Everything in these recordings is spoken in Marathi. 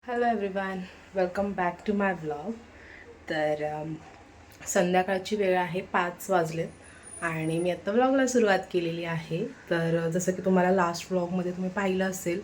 Hello everyone, welcome back to my vlog. तर संध्याकाळची वेळ आहे, 5 वाजलेत आणि मी आत्ता व्लॉगला सुरुवात केलेली आहे. तर जसं की तुम्हाला लास्ट व्लॉगमध्ये तुम्ही पाहिलं असेल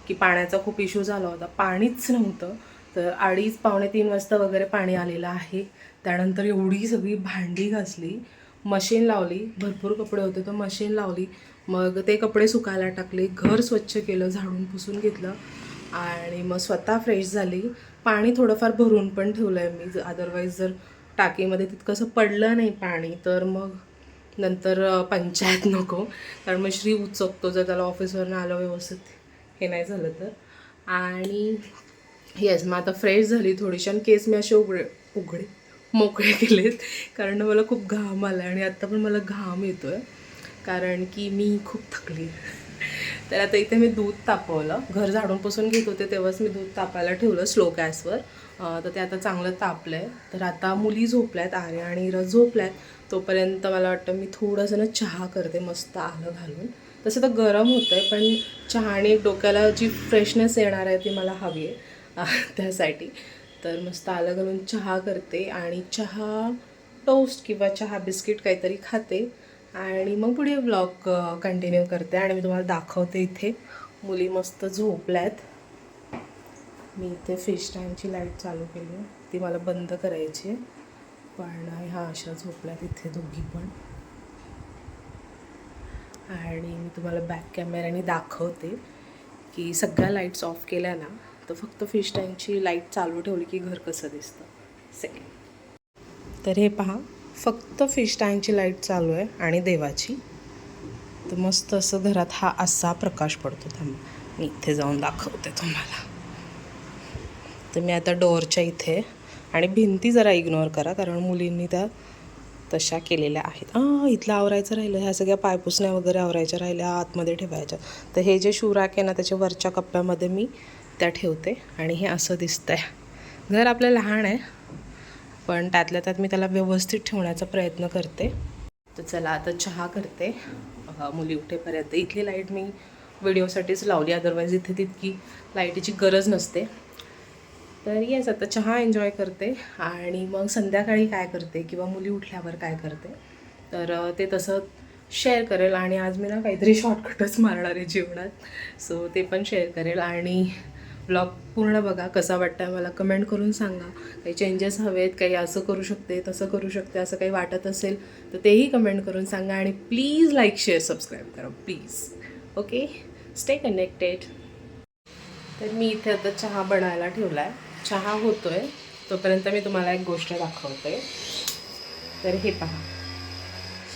की पाण्याचा खूप इश्यू झाला होता, पाणीच नव्हतं. तर 2:30-3 वाजता वगैरे पाणी आलेलं आहे. त्यानंतर एवढी सगळी भांडी घासली, मशीन लावली, भरपूर कपडे होते तर मशीन लावली, मग ते कपडे सुकायला टाकले, घर स्वच्छ केलं, झाडून पुसून घेतलं आणि मग स्वतः फ्रेश झाली. पाणी थोडंफार भरून पण ठेवलं आहे मी, अदरवाईज जर टाकीमध्ये तितकंसं पडलं नाही पाणी तर मग नंतर पंचायत नको, कारण मग श्री उचकतो जर त्याला ऑफिसवरून आलं व्यवस्थित हे नाही झालं तर. आणि येस, मग आता फ्रेश झाली थोडीशी आणि केस मी असे उघडे मोकळे केलेत, कारण मला खूप घाम आला आहे आणि आत्ता पण मला घाम येतो आहे कारण की मी खूप थकली. तर आता इथे मी दूध तापवलं, घर झाडून पुसून घेत होते तेव्हाच मी दूध तापायला ठेवलं स्लो गॅसवर. तर ते आता चांगलं तापलं आहे. तर आता मुली झोपल्यात, आर्या आणि इरा झोपल्यात. तोपर्यंत मला वाटतं मी थोडंसं चहा करते मस्त आलं घालून. तसं तर गरम होतं आहे पण चहाने डोक्याला जी फ्रेशनेस येणार आहे ती मला हवी आहे त्यासाठी. तर मस्त आलं घालून चहा करते आणि चहा टोस्ट किंवा चहा बिस्किट काहीतरी खाते आणि मग पुढे व्लॉग कंटिन्यू करते आणि मी तुम्हाला दाखवते. इथे मुली मस्त झोपल्यात. मी इथे फिश टँकची लाईट चालू केली आहे, ती मला बंद करायची आहे पण ह्या अशा झोपल्यात इथे दोघी पण. आणि मी तुम्हाला बॅक कॅमेऱ्याने दाखवते की सगळ्या लाईट्स ऑफ केल्या ना तर फक्त फिश टँकची लाईट चालू ठेवली की घर कसं दिसतं सेकंड. तर हे पहा, फक्त फिश टँकची लाईट चालू आहे आणि देवाची, तर मस्त असं घरात हा असा प्रकाश पडतो. थांबा मी इथे जाऊन दाखवते तुम्हाला. तर मी आता डोअरच्या इथे, आणि भिंती जरा इग्नोर करा कारण मुलींनी त्या तशा केलेल्या आहेत. इथलं आवरायचं राहिलं, ह्या सगळ्या पायपुसण्या वगैरे आवरायच्या राहिल्या आतमध्ये ठेवायच्या. तर हे जे शूराक आहे ना त्याच्या वरच्या कप्प्यामध्ये मी त्या ठेवते आणि हे असं दिसतं आहे. घर आपलं लहान आहे पण त्यातल्या त्यात मी त्याला व्यवस्थित ठेवण्याचा प्रयत्न करते. तर चला आता चहा करते मुली उठेपर्यंत. इथली लाईट मी व्हिडिओसाठीच लावली, अदरवाईज इथे तितकी लाईटीची गरज नसते. तर येस, आता चहा एन्जॉय करते आणि मग संध्याकाळी काय करते किंवा मुली उठल्यावर काय करते तर ते तसं शेअर करेल. आणि आज मी ना काहीतरी शॉर्टकटच मारणार आहे जेवणात, सो ते पण शेअर करेल. आणि ब्लॉग पूर्ण बघा, कसा वाटतं आहे मला कमेंट करून सांगा. काही चेंजेस हवेत, काही असं करू शकते तसं करू शकते असं काही वाटत असेल तर तेही कमेंट करून सांगा. आणि प्लीज लाईक शेअर सबस्क्राईब करा प्लीज. Okay, stay connected. तर मी इथे आता चहा बनायला ठेवला आहे, चहा होतो आहे. तोपर्यंत मी तुम्हाला एक गोष्ट दाखवते. तर हे पहा,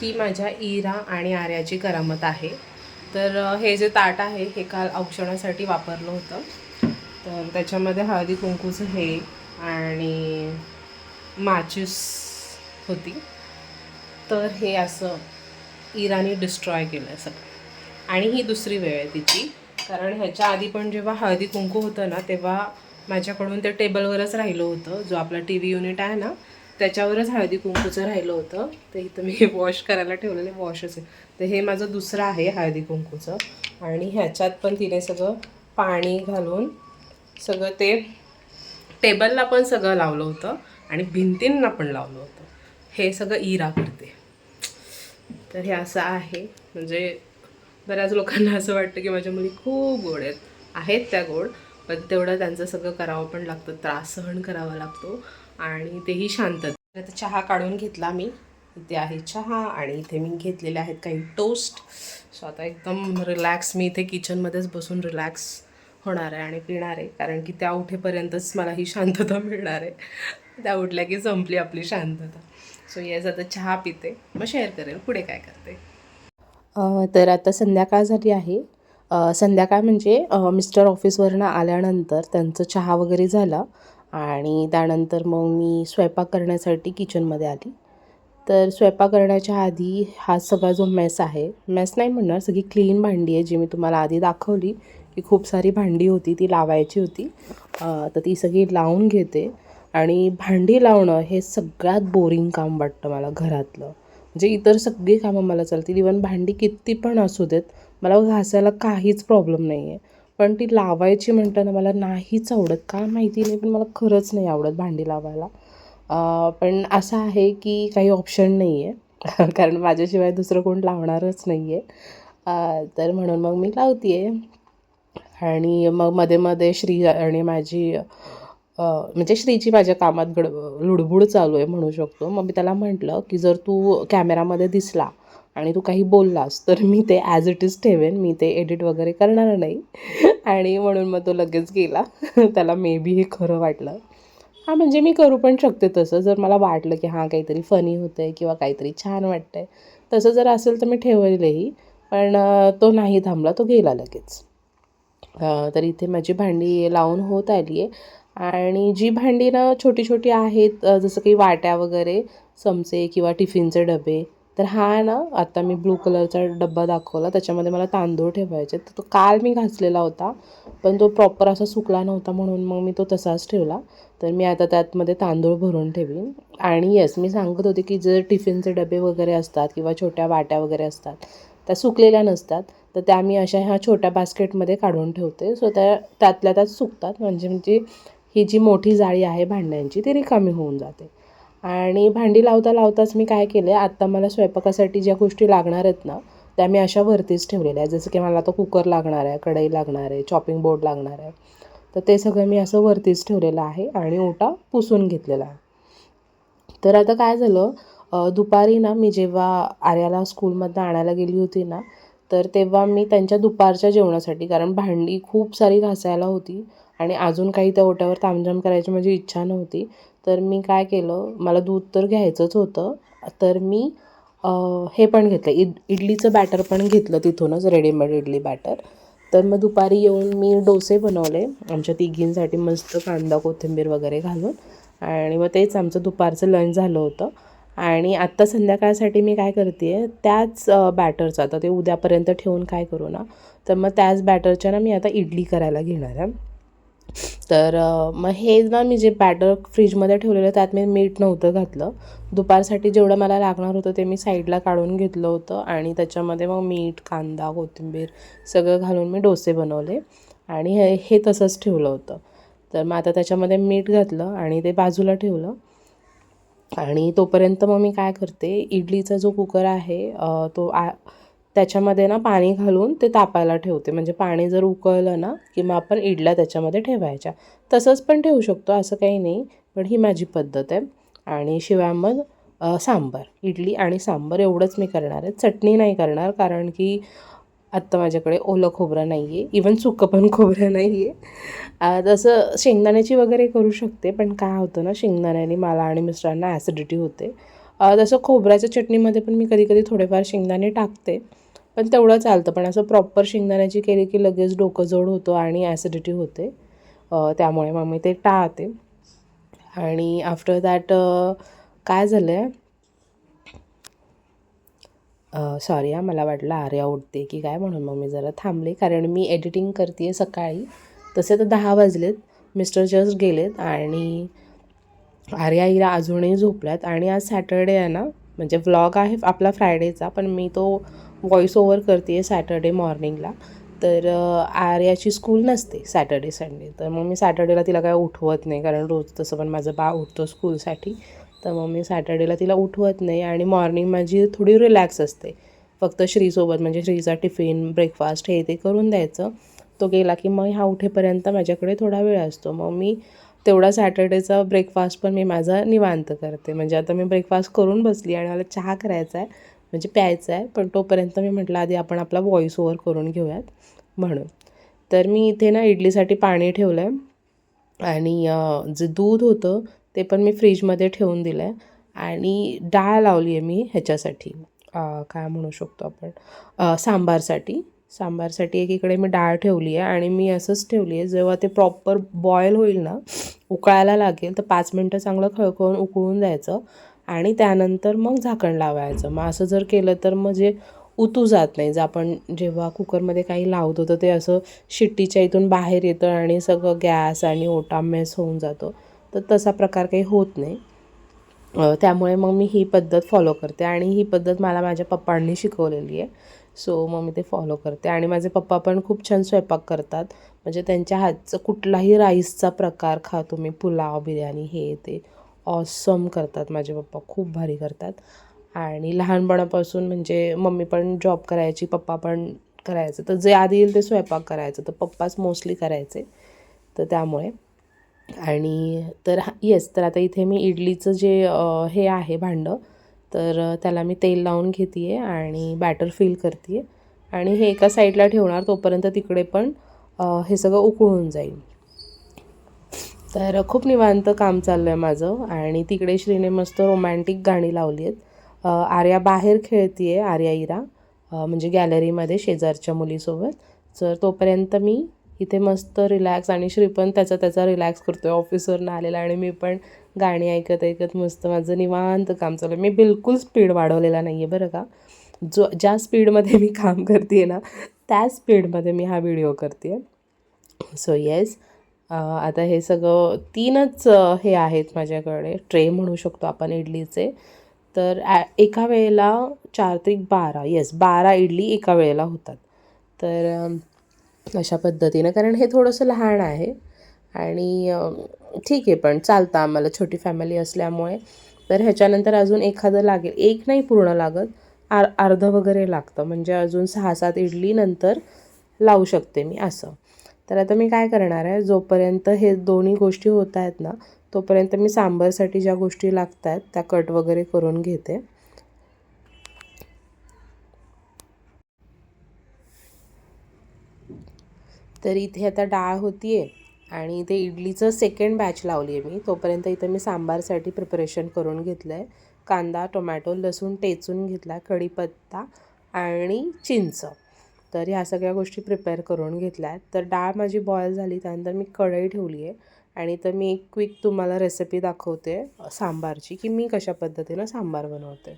ही माझ्या इरा आणि आर्याची करामत आहे. तर हे जे ताट आहे हे काल औक्षणासाठी वापरलं होतं, तर त्याच्यामध्ये हळदी कुंकूचं हे आणि माचीस होती. तर हे असं इराने डिस्ट्रॉय केलं आहे सगळं. आणि ही दुसरी वेळ आहे तिची, कारण ह्याच्या आधी पण जेव्हा हळदी कुंकू होतं ना तेव्हा माझ्याकडून ते टेबलवरच राहिलं होतं, जो आपला टी व्ही युनिट आहे ना त्याच्यावरच हळदी कुंकूचं राहिलं होतं. तर इथं मी वॉश करायला ठेवलेलं वॉशच आहे. तर हे माझं दुसरं आहे हळदी कुंकूचं. आणि ह्याच्यात पण तिने सगळं पाणी घालून सगळं ते टेबलला पण सगळं लावलं होतं आणि भिंतींना पण लावलं होतं. हे सगळं इरा करते. तर हे असं आहे. म्हणजे बऱ्याच लोकांना असं वाटतं की माझ्या मुली खूप गोड आहेत त्या गोड, पण तेवढं त्यांचं सगळं करावं पण लागतं, त्रास सहन करावा लागतो आणि तेही शांत. आता चहा काढून घेतला मी, इथे आहे चहा आणि इथे मी घेतलेले आहेत काही टोस्ट. सो आता एकदम रिलॅक्स मी इथे किचनमध्येच बसून रिलॅक्स होणार आहे आणि पिणार आहे, कारण की त्या उठेपर्यंतच मला ही शांतता मिळणार आहे. त्या उठल्या की संपली आपली शांतता. सो येस, आता चहा पिते, मग शेअर करेल पुढे काय करते. तर आता संध्याकाळ झाली आहे. संध्याकाळ म्हणजे मिस्टर ऑफिसवरनं आल्यानंतर त्यांचं चहा वगैरे झाला आणि त्यानंतर मग मी स्वयंपाक करण्यासाठी किचनमध्ये आली. तर स्वयंपाक करण्याच्या आधी हा सगळा जो मेस आहे, मेस नाही म्हणणार, सगळी क्लीन भांडी आहे जी मी तुम्हाला आधी दाखवली की खूप सारी भांडी होती ती लावायची होती. तर ती सगळी लावून घेते. आणि भांडी लावणं हे सगळ्यात बोरिंग काम वाटतं मला घरातलं. म्हणजे इतर सगळी कामं मला चालतील, इवन भांडी किती पण असू देत मला घासायला काहीच प्रॉब्लेम नाही आहे, पण ती लावायची म्हणताना मला नाहीच आवडत, का माहिती नाही, पण मला खरंच नाही आवडत भांडी लावायला. पण असं आहे की काही ऑप्शन नाही आहे कारण माझ्याशिवाय दुसरं कोण लावणारच नाही आहे. तर म्हणून मग मी लावते आहे. आणि मग मध्ये-मध्ये श्री आणि माझी म्हणजे श्रीची माझ्या कामात लुडबुड चालू आहे म्हणू शकतो. मग मी त्याला म्हटलं, की जर तू कॅमेरामध्ये दिसला आणि तू काही बोललास, तर मी ते ॲज इट इज ठेवेन. मी ते एडिट वगैरे करणार नाही. आणि म्हणून मग तो लगेच गेला. त्याला मे बी हे खरं वाटलं. हां, म्हणजे मी करू पण शकते तसं. जर मला वाटलं, की हां, काहीतरी फनी होतंय किंवा काहीतरी छान वाटतंय, तसं जर असेल तर मी ठेवेलही. पण तो नाही थांबला, तो गेला लगेच. तर इथे माझी भांडी लावून होत आली आहे. आणि जी भांडी ना छोटी-छोटी आहेत, जसं की वाट्या वगैरे, चमचे किंवा टिफिनचे डबे, तर हा ना आता मी ब्लू कलरचा डब्बा दाखवला, त्याच्यामध्ये मला तांदूळ ठेवायचे. तर तो काल मी घासलेला होता, पण तो प्रॉपर असा सुकला नव्हता म्हणून मग मी तो तसाच ठेवला. तर मी आता त्यातमध्ये तांदूळ भरून ठेवीन. आणि येस, मी सांगत होते की जर टिफिनचे डबे वगैरे असतात किंवा छोट्या वाट्या वगैरे असतात, त्या सुकलेल्या नसतात, तर त्या मी अशा ह्या छोट्या बास्केटमध्ये काढून ठेवते. सो त्या त्यातल्या त्यात सुकतात, म्हणजे म्हणजे ही जी मोठी जाळी आहे भांड्यांची ती रिकामी होऊन जाते. आणि भांडी लावता लावताच मी काय केलं आहे, आत्ता मला स्वयंपाकासाठी ज्या गोष्टी लागणार आहेत ना, त्या मी अशा वरतीच ठेवलेल्या आहेत. जसं की मला आता कुकर लागणार आहे, कढई लागणार आहे, चॉपिंग बोर्ड लागणार आहे. तर ते सगळं मी असं वरतीच ठेवलेलं आहे आणि ओटा पुसून घेतलेला आहे. तर आता काय झालं, दुपारी ना मी जेव्हा आर्याला स्कूलमधनं आणायला गेली होती ना, तर तेव्हा मी त्यांच्या दुपारच्या जेवणासाठी, कारण भांडी खूप सारी घासायला होती आणि अजून काही त्या ओट्यावर तामझाम करायची माझी इच्छा नव्हती. तर मी काय केलं, मला दूध तर घ्यायचंच होतं, तर मी हे पण घेतलं, इडलीचं बॅटर पण घेतलं तिथूनच, रेडीमेड इडली बॅटर. तर मग दुपारी येऊन मी डोसे बनवले आमच्या तिघींसाठी, मस्त कांदा कोथिंबीर वगैरे घालून. आणि मग तेच आमचं दुपारचं लंच झालं होतं. आणि आत्ता संध्याकाळसाठी मी काय करते आहे, त्याच बॅटरचं, आता ते उद्यापर्यंत ठेवून काय करू ना, तर मग त्याच बॅटरच्या ना मी आता इडली करायला घेणार आहे. तर मग हे ना मी जे बॅटर फ्रीजमध्ये ठेवलेलं त्यात मी मीठ नव्हतं घातलं. दुपारसाठी जेवढं मला लागणार होतं ते मी साईडला काढून घेतलं होतं आणि त्याच्यामध्ये मग मीठ, कांदा, कोथिंबीर सगळं घालून मी डोसे बनवले आणि हे हे तसंच ठेवलं होतं. तर मग आता त्याच्यामध्ये मीठ घातलं आणि ते बाजूला ठेवलं. आणि तोपर्यंत मग मी काय करते, इडलीचा जो कुकर आहे, त्याच्यामध्ये ना पाणी घालून ते तापायला ठेवते. म्हणजे पाणी जर उकळलं ना, की मग आपण इडल्या त्याच्यामध्ये ठेवायच्या. तसंच पण ठेवू शकतो, असं काही नाही, पण ही माझी पद्धत आहे. आणि शिवाय मग सांबार, इडली आणि सांबार एवढंच मी करणार आहे. चटणी नाही करणार, कारण की आत्ता माझ्याकडे ओलं खोबरं नाही आहे, इवन सुकं पण खोबरं नाही आहे. तसं शेंगदाण्याची वगैरे करू शकते, पण काय होतं ना, शेंगदाण्याने मला आणि मिस्टरांना ॲसिडिटी होते. तसं खोबऱ्याच्या चटणीमध्ये पण मी कधी कधी थोडेफार शेंगदाणे टाकते, पण तेवढं चालतं. पण असं प्रॉपर शेंगदाण्याची केली की लगेच डोकं जड होतं आणि ॲसिडिटी होते. त्यामुळे मग मी ते टाळते. आणि आफ्टर दॅट काय झालं आहे, सॉरी मला वाटलं आर्या उठते की काय, म्हणून मग मी जरा थांबले, कारण मी एडिटिंग करते आहे सकाळी. तसे तर 10 वाजलेत, मिस्टर जस्ट गेलेत आणि आर्या इरा अजूनही झोपल्यात. आणि आज सॅटर्डे आहे ना, म्हणजे व्लॉग आहे आपला फ्रायडेचा, पण मी तो व्हॉईस ओव्हर करते आहे सॅटर्डे मॉर्निंगला. तर आर्याची स्कूल नसते सॅटर्डे संडे, तर मग मी सॅटर्डेला तिला काय उठवत नाही, कारण रोज तसं पण माझं बाळ उठतो स्कूलसाठी. तर मग मी सॅटर्डेला तिला उठवत नाही आणि मॉर्निंग माझी थोडी रिलॅक्स असते. फक्त श्रीसोबत, म्हणजे श्रीचा टिफिन, ब्रेकफास्ट हे ते करून द्यायचं. तो गेला की मग ह्या उठेपर्यंत माझ्याकडे थोडा वेळ असतो. मग मी तेवढा सॅटर्डेचा ब्रेकफास्ट पण मी माझा निवांत करते. म्हणजे आता मी ब्रेकफास्ट करून बसली आणि मला चहा करायचा आहे, म्हणजे प्यायचा आहे, पण तोपर्यंत मी म्हटलं आधी आपण आपला व्हॉईस ओव्हर करून घेऊयात म्हणून. तर मी इथे ना इडलीसाठी पाणी ठेवलं आहे आणि जे दूध होतं ते पण मी फ्रीजमध्ये ठेवून दिलं आहे. आणि डाळ लावली आहे मी ह्याच्यासाठी, काय म्हणू शकतो आपण, सांबारसाठी एकीकडे मी डाळ ठेवली आहे. आणि मी असंच ठेवली आहे, जेव्हा ते प्रॉपर बॉयल होईल ना, उकळायला लागेल, तर 5 मिनटं चांगलं खळखळून उकळून द्यायचं आणि त्यानंतर मग झाकण लावायचं. मग असं जर केलं तर मग जे उतू जात नाही, जर आपण जेव्हा कुकरमध्ये काही लावतो तर ते असं शिट्टीच्या इथून बाहेर येतं आणि सगळं गॅस आणि ओटा मेस होऊन जातो, तर तसा प्रकार काही होत नाही. त्यामुळे मग मी ही पद्धत फॉलो करते आणि ही पद्धत मला माझ्या पप्पांनी शिकवलेली आहे. सो मग मी ते फॉलो करते. आणि माझे पप्पा पण खूप छान स्वयंपाक करतात. म्हणजे त्यांच्या हातचं कुठलाही राईसचा प्रकार खा तुम्ही, पुलाव, बिर्याणी, हे ते ऑसम करतात माझे पप्पा, खूप भारी करतात. आणि लहानपणापासून म्हणजे मम्मी पण जॉब करायची, पप्पा पण करायचं, तर जे आधी येईल ते स्वयंपाक करायचं, तर पप्पाच मोस्टली करायचे, तर त्यामुळे. आणि तर येस, तर आता इथे मी इडलीचं जे हे आहे भांडं, तर त्याला मी तेल लावून घेते आहे आणि बॅटर फिल करते आहे. आणि हे एका साईडला ठेवणार, तोपर्यंत तिकडे पण हे सगळं उकळून जाईल. तर खूप निवांत काम चाललं आहे माझं. आणि तिकडे श्रीने मस्त रोमॅन्टिक गाणी लावली आहेत. आर्या बाहेर खेळते आहे, आर्या इरा, म्हणजे गॅलरीमध्ये शेजारच्या मुलीसोबत. तर तोपर्यंत मी इथे मस्त रिलॅक्स, आणि श्री पण त्याचा रिलॅक्स करतो आहे, ऑफिसवरून आलेला. आणि मी पण गाणी ऐकत ऐकत मस्त माझं निवांत काम चालू आहे. मी बिलकुल स्पीड वाढवलेला नाही आहे बरं का. ज्या स्पीडमध्ये मी काम करते आहे ना, त्याच स्पीडमध्ये मी हा व्हिडिओ करते आहे. सो येस, आता हे सगळं 3च हे आहेत माझ्याकडे, ट्रे म्हणू शकतो आपण इडलीचे. तर एका वेळेला 4 त्रिक 12, येस 12 इडली एका वेळेला होतात. तर अशा पद्धतीनं, कारण हे थोडंसं लहान आहे आणि ठीक आहे, पण चालतं आम्हाला, छोटी फॅमिली असल्यामुळे. तर ह्याच्यानंतर अजून एखादं लागेल, एक नाही पूर्ण लागत, अर्धं वगैरे लागतं, म्हणजे अजून 6-7 इडली नंतर लावू शकते मी असं. तर आता मी काय करणार आहे, जोपर्यंत हे दोन्ही गोष्टी होत आहेत ना, तोपर्यंत मी सांबारसाठी ज्या गोष्टी लागत आहेत त्या कट वगैरे करून घेते. तर इथे आता डाळ होती आहे आणि इथे इडलीचं सेकंड बॅच लावली आहे मी. तोपर्यंत इथं मी सांबारसाठी प्रिपरेशन करून घेतलं आहे. कांदा, टोमॅटो, लसूण टेचून घेतला, कढीपत्ता आणि चिंच. तर ह्या सगळ्या गोष्टी प्रिपेअर करून घेतल्या आहेत. तर डाळ माझी बॉईल झाली, त्यानंतर मी कढई ठेवली आहे. आणि तर मी एक क्विक तुम्हाला रेसिपी दाखवते सांबारची, की मी कशा पद्धतीनं सांबार बनवते.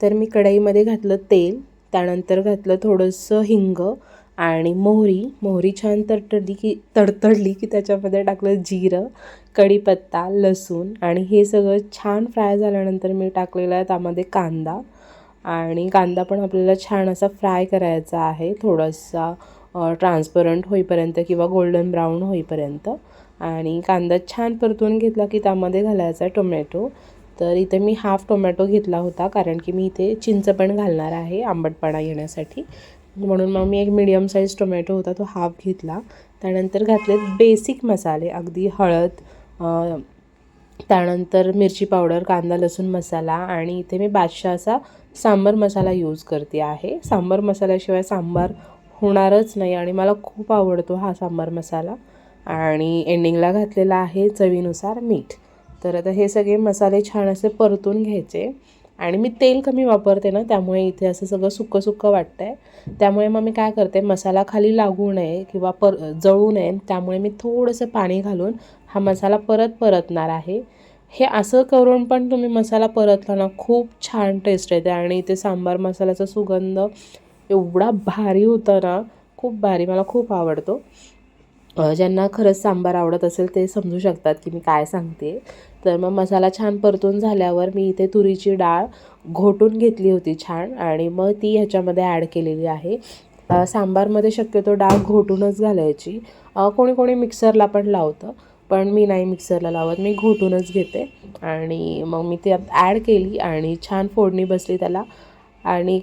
तर मी कढईमध्ये घातलं तेल, त्यानंतर घातलं थोडंसं हिंग आणि मोहरी छान तडतडली की त्याच्यामध्ये टाकलं जिरं, कढीपत्ता, लसूण. आणि हे सगळं छान फ्राय झाल्यानंतर मी टाकलेला आहे त्यामध्ये कांदा. आणि कांदा पण आपल्याला छान असा फ्राय करायचा आहे, थोडासा ट्रान्सपरंट होईपर्यंत किंवा गोल्डन ब्राऊन होईपर्यंत. आणि कांदा छान परतून घेतला की त्यामध्ये घालायचा टोमॅटो. तर इथे मी हाफ टोमॅटो घेतला होता, कारण की मी इथे चिंच पण घालणार आहे आंबटपणा येण्यासाठी, म्हणून मग मी एक मीडियम साईज टोमॅटो होता तो हाफ घेतला. त्यानंतर घातले बेसिक मसाले, अगदी हळद, त्यानंतर मिरची पावडर, कांदा लसूण मसाला. आणि इथे मी बादशाहचा सांबार मसाला यूज करते आहे. सांबार मसाल्याशिवाय सांबार होणारच नाही आणि मला खूप आवडतो हा सांबार मसाला. आणि एंडिंगला घातलेला आहे चवीनुसार मीठ. तर आता हे सगळे मसाले छान असे परतून घ्यायचे. आणि मी तेल कमी वापरते ना, त्यामुळे इथे असं सगळं सुक्कं सुक्कं वाटतं आहे. त्यामुळे मग मी काय करते, मसाला खाली लागू नये किंवा जळू नये, त्यामुळे मी थोडंसं पाणी घालून हा मसाला परतणार आहे. हे असं करून पण तुम्ही मसाला परतला ना, खूप छान टेस्ट येते. आणि इथे सांबार मसाल्याचा सुगंध एवढा भारी होता ना, खूप भारी, मला खूप आवडतो. ज्यांना खरंच सांबार आवडत असेल ते समजू शकतात की मी काय सांगते. तर मग मसाला छान परतून झाल्यावर मी इथे तुरीची डाळ घोटून घेतली होती छान, आणि मग ती ह्याच्यामध्ये ॲड केलेली आहे. सांबारमध्ये शक्यतो डाळ घोटूनच घालायची. कोणी कोणी मिक्सरला पण लावतं, पण मी नाही मिक्सरला लावत, मी घोटूनच घेते. आणि मग मी त्यात ॲड केली आणि छान फोडणी बसली त्याला. आणि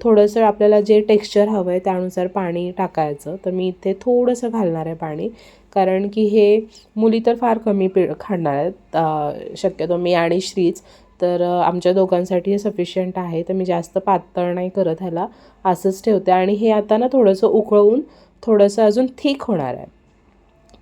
थोडंसं आपल्याला जे टेक्स्चर हवं आहे त्यानुसार पाणी टाकायचं. तर मी इथे थोडंसं घालणार आहे पाणी, कारण की हे मुली तर फार कमी खाणार आहेत, शक्यतो मी आणि श्रीच. तर आमच्या दोघांसाठी हे सफिशियंट आहे. तर मी जास्त पातळ नाही करत, ह्याला असंच ठेवते. आणि हे आता ना थोडंसं उकळून थोडंसं अजून थिक होणार आहे,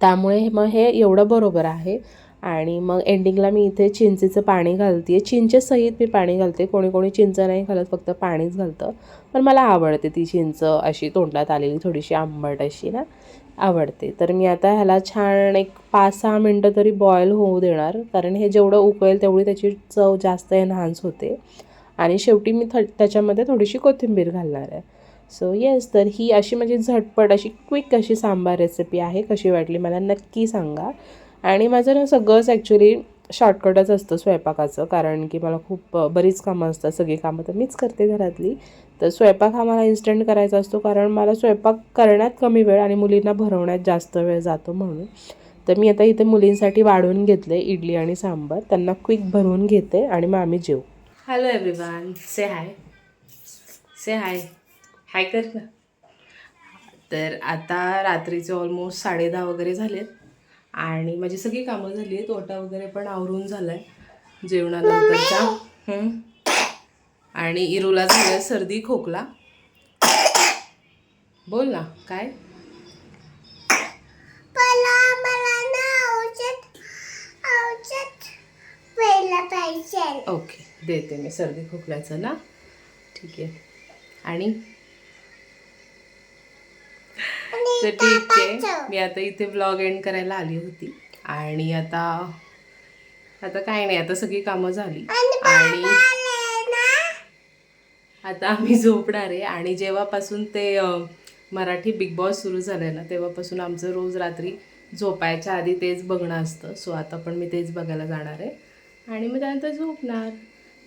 त्यामुळे मग हे एवढं बरोबर आहे. आणि मग एंडिंगला मी इथे चिंचेचं पाणी घालते आहे, चिंचेसहित मी पाणी घालते. कोणी कोणी चिंच नाही घालत, फक्त पाणीच घालतं, पण मला आवडते ती चिंच अशी तोंडात आलेली, थोडीशी आंबट अशी ना, आवडते. तर मी आता ह्याला छान एक 5-6 मिनटं तरी बॉईल होऊ देणार, कारण हे जेवढं उकळेल तेवढी त्याची चव जास्त एनहान्स होते. आणि शेवटी मी त्याच्यामध्ये थोडीशी कोथिंबीर घालणार आहे. सो येस, तर ही अशी म्हणजे झटपट अशी क्विक अशी सांबार रेसिपी आहे. कशी वाटली मला नक्की सांगा. आणि माझं ना सगळंच ॲक्च्युली शॉर्टकटच असतं स्वयंपाकाचं, कारण की मला खूप बरीच कामं असतात, सगळी कामं तर मीच करते घरातली. तर स्वयंपाक हा मला इन्स्टंट करायचा असतो, कारण मला स्वयंपाक करण्यात कमी वेळ आणि मुलींना भरवण्यात जास्त वेळ जातो म्हणून. तर मी आता इथे मुलींसाठी वाढून घेतले इडली आणि सांबार, त्यांना क्विक भरवून घेते आणि मग आम्ही जेवू. हॅलो एव्हरीवन, से हाय, से हाय, हाय कर ना. तर आता रात्रीचे ऑलमोस्ट 10:30 वगैरे झालेत आणि माझी सगळी कामं झाली आहेत, ओटा वगैरे पण आवरून झाला आहे जेवणानंतरचा. आणि इरूला झालं सर्दी खोकला. बोल ना काय. ओके, देते मी सर्दी खोकल्याचं ना, ठीक आहे. आणि तर ठीक आहे, मी आता इथे ब्लॉग एंड करायला आली होती आणि आता काय नाही, आता सगळी कामं झाली आणि आता आम्ही झोपणार आहे. आणि जेव्हापासून ते मराठी बिग बॉस सुरू झालं ना, तेव्हापासून आमचं रोज रात्री झोपायच्या आधी तेच बघणं असतं. सो आता पण मी तेच बघायला जाणार आहे आणि मग त्यानंतर झोपणार.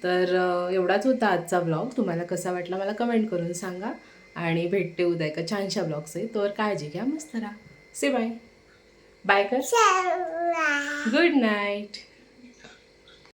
तर एवढाच होता आजचा ब्लॉग. तुम्हाला कसा वाटला मला कमेंट करून सांगा आणि भेटते उद्या एका छानशा ब्लॉगचे. तर काळजी घ्या, मस्त राहा. से बाय, बाय कर, गुड नाईट.